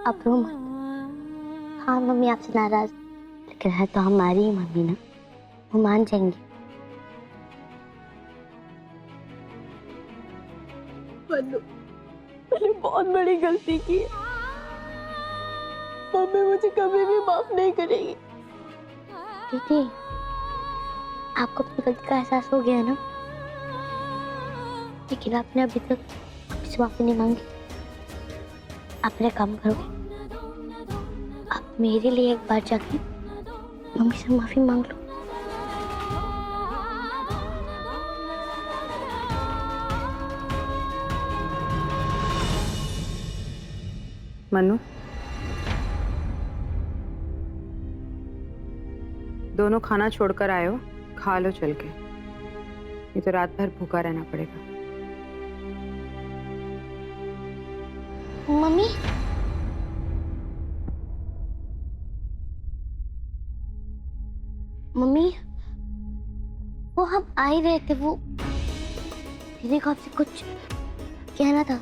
अब रो मत। हाँ मम्मी आपसे नाराज, लेकिन है तो हमारी ही मम्मी ना, वो मान जाएंगी। मन्नू, मैंने बहुत बड़ी गलती की है। मम्मी मुझे कभी भी माफ नहीं करेगी। दीदी, आपको अपनी गलती का एहसास हो गया ना, लेकिन आपने अभी तक किसी माफी नहीं मांगी। आपने काम करोगे, आप मेरे लिए एक बार जाके मम्मी से माफी मांग लो। मन्नू, दोनों खाना छोड़कर आए हो, खा लो चल के। ये तो रात भर भूखा रहना पड़ेगा। मम्मी, मम्मी, वो हम आ ही रहे थे। वो दीदी को आपसे कुछ कहना था।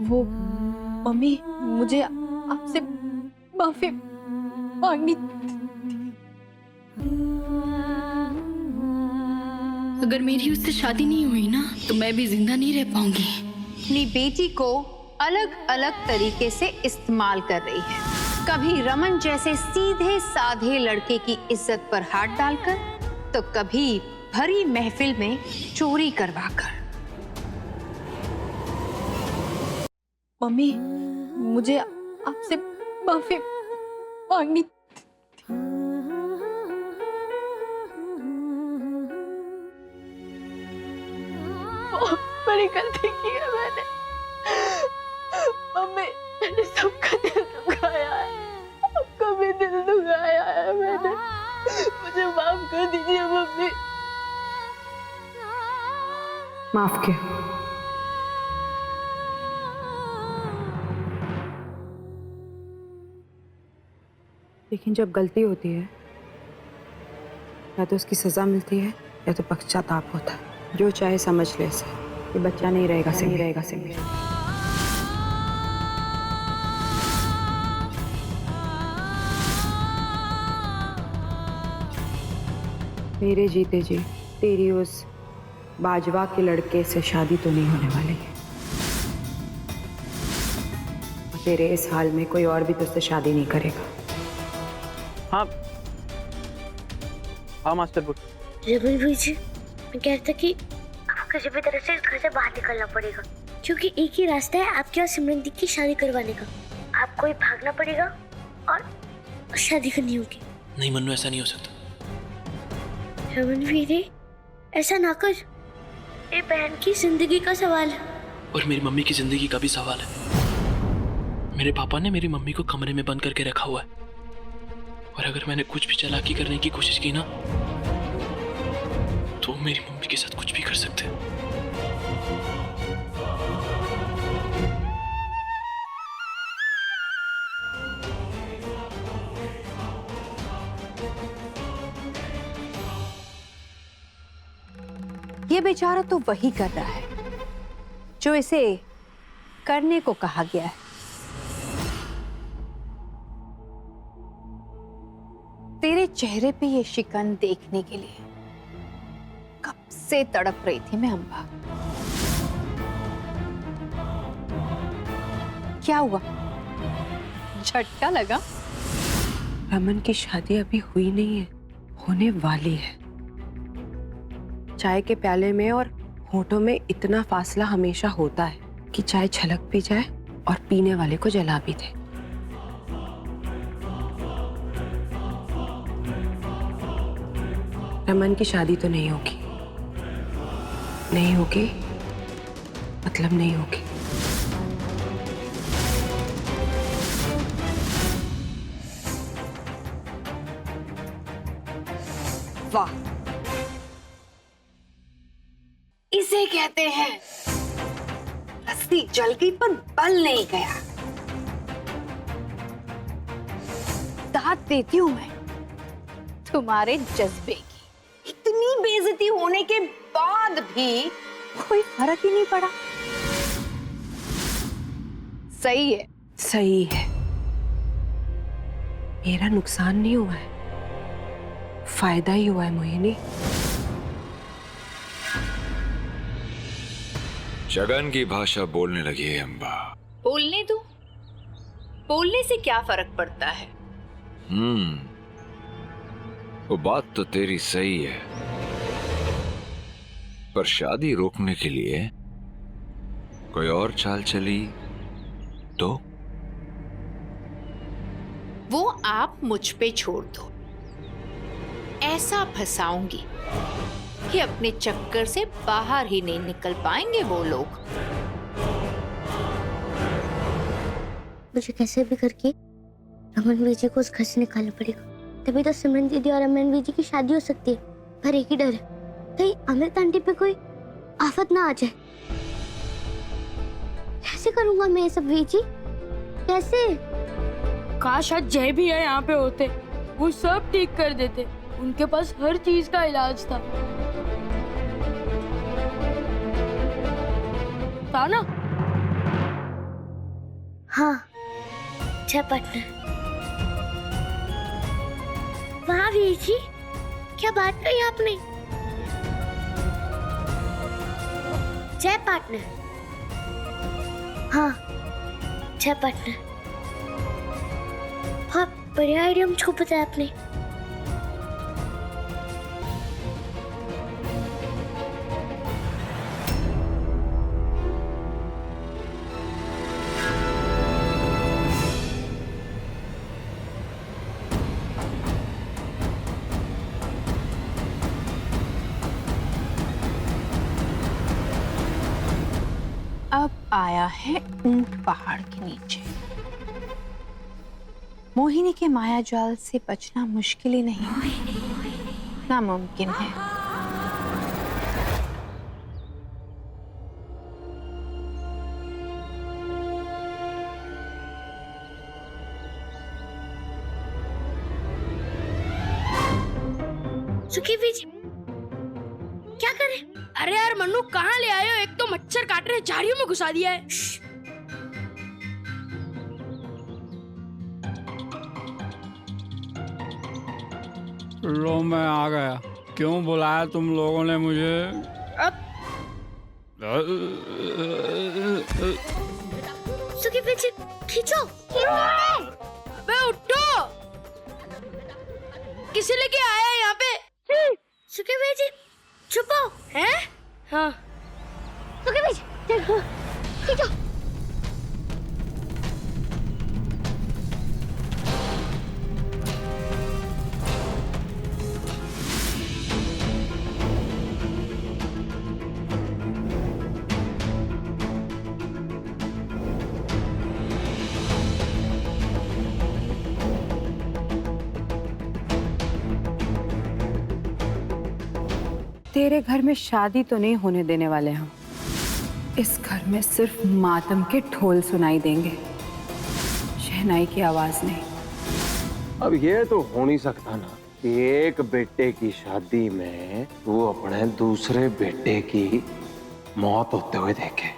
वो मम्मी, मुझे आपसे माफी मांगनी। अगर मेरी उससे शादी नहीं हुई ना, तो मैं भी जिंदा नहीं रह पाऊंगी। अपनी बेटी को अलग अलग तरीके से इस्तेमाल कर रही है। कभी रमन जैसे सीधे साधे लड़के की इज्जत पर हाथ डालकर, तो कभी भरी महफिल में चोरी करवाकर। मम्मी, मुझे आपसे माफी मांगनी। बहुत बड़ी गलती की है मैंने। मम्मी, मैंने सबका दिल दुखाया है, आपका भी दिल दुखाया है मैंने। मुझे माफ कर दीजिए मम्मी। माफ किया। लेकिन जब गलती होती है, या तो उसकी सजा मिलती है या तो पश्चाताप होता है। जो चाहे समझ ले इसे, ये बच्चा नहीं रहेगा सिमी। मेरे जीते जी तेरी उस बाजवा के लड़के से शादी तो नहीं होने वाली है। तेरे इस हाल में कोई और भी तुझसे शादी नहीं करेगा। हाँ हाँ मास्टर बुक। रमन भाई जी, मैं कह रहा था कि आपको किसी भी तरह से इस घर से बाहर निकलना पड़ेगा, क्योंकि एक ही रास्ता है आपके और सिमरनदीप की शादी करवाने का। आपको ही भागना पड़ेगा और शादी करनी होगी। नहीं मन्नू, ऐसा नहीं हो सकता। रमन वीरे, ऐसा ना कर। ये बहन की जिंदगी का सवाल है और मेरी मम्मी की जिंदगी का भी सवाल है। मेरे पापा ने मेरी मम्मी को कमरे में बंद करके रखा हुआ है, और अगर मैंने कुछ भी चालाकी करने की कोशिश की ना, तो मेरी मम्मी के साथ कुछ भी कर सकते हैं। ये बेचारा तो वही कर रहा है जो इसे करने को कहा गया है। तेरे चेहरे पे ये शिकन देखने के लिए कब से तड़प रही थी मैं अम्बा। क्या हुआ, झटका लगा? रमन की शादी अभी हुई नहीं है, होने वाली है। चाय के प्याले में और होठों में इतना फासला हमेशा होता है कि चाय छलक भी जाए और पीने वाले को जला भी दे। रमन की शादी तो नहीं होगी, नहीं होगी, मतलब नहीं होगी। वाह, इसे कहते हैं रस्सी जल गई पर बल नहीं गया। दाद देती हूं मैं तुम्हारे जज्बे की। इतनी बेइज्जती होने के बाद भी कोई फर्क ही नहीं पड़ा। सही है, सही है, मेरा नुकसान नहीं हुआ है, फायदा ही हुआ है मोहिनी। जगन की भाषा बोलने लगी है अम्बा। बोलने दो, बोलने से क्या फर्क पड़ता है। वो बात तो तेरी सही है, पर शादी रोकने के लिए कोई और चाल चली तो? वो आप मुझ पे छोड़ दो। ऐसा फंसाऊंगी कि अपने चक्कर से बाहर ही नहीं निकल पाएंगे वो लोग। मुझे कैसे भी करके रमन बीजी को उस घर से निकालना पड़ेगा, तभी तो सिमरन दीदी और अमन बीजी की शादी हो सकती है। पर एक ही डर है, कहीं अमृत आंटी पे कोई आफत ना आ जाए। कैसे करूंगा मैं ये सब बीजी, कैसे? काश आज जय भी है यहाँ पे होते, वो सब ठीक कर देते। उनके पास हर चीज का इलाज था ना? हाँ, जय पार्टनर। वाह बीजी, क्या बात कही आपने। जय पार्टनर। हाँ, जय पार्टनर। बहुत बढ़िया आइडिया मुझको बताया आपने। अब आया है ऊंट पहाड़ के नीचे। मोहिनी के माया जाल से बचना मुश्किल ही नहीं, नामुमकिन है। सुखी बीजी, क्या करें? अरे यार मन्नू, कहाँ ले आए हो? एक तो मच्छर काट रहे, झाड़ियों में घुसा दिया है। लो मैं आ गया। क्यों बुलाया तुम लोगों ने मुझे? अब सुखी बीजी, खींचो। अबे उठो, किसे लेके आया है यहाँ पे? सुखी बीजी, छुपो। हैं? हाँ। सुखी बीजी, देखो, खींचो। तेरे घर में शादी तो नहीं होने देने वाले हम। इस घर में सिर्फ मातम के ढोल सुनाई देंगे, शहनाई की आवाज नहीं। अब ये तो हो नहीं सकता ना कि एक बेटे की शादी में वो अपने दूसरे बेटे की मौत होते हुए देखे।